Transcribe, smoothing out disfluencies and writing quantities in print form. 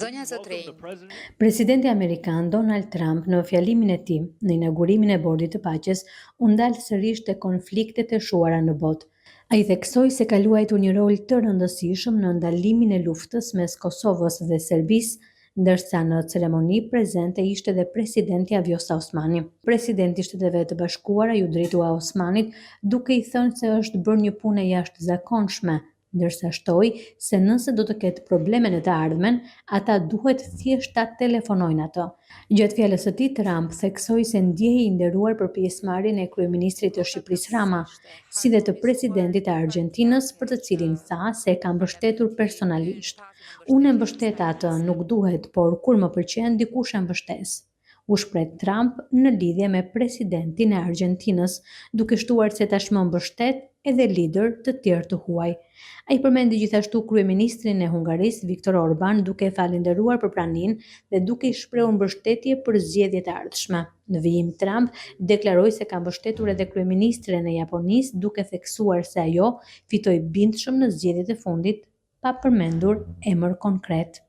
Zonja Zotrin. Presidenti Amerikan Donald Trump në fjalimin e tij në inaugurimin e Bordit të Paqes u ndal sërish te konfliktet e shuara në botë. Ai theksoi se ka luajtur një rol të rëndësishëm në ndalimin e luftës mes Kosovës dhe Serbisë, ndërsa në ceremoni prezente ishte edhe presidenti Vjosa Osmani. Presidenti i Shteteve të Bashkuara ju dritua Osmanit duke i thënë se është bërë një punë e jashtëzakonshme, ndërsa shtoi se nëse do të ketë probleme në të ardhmen, ata duhet thjesht ta telefonojnë ato. Gjatë fjalës së tij, Trump theksoi se ndjehej i nderuar për pjesëmarrjen e kryeministrit të Shqipërisë Rama, si dhe të presidentit të Argjentinës, për të cilin tha se e ka mbështetur personalisht. Unë e mbështet atë, nuk duhet, por kur më pëlqen dikush e mbështes, u shpreh Trump në lidhje me presidentin e Argjentinës, duke shtuar se tashmë mbështet edhe lider të tjerë të huaj. Ai përmendi gjithashtu kryeministrin e Hungarisë Viktor Orban duke e falendëruar për praninë dhe duke i shprehur mbështetje për zgjedhjet e ardhshme. Në vijim, Trump deklaroi se ka mbështetur edhe kryeministren e Japonisë duke theksuar se ajo fitoi bindshëm në zgjedhjet e fundit, pa përmendur emër konkret.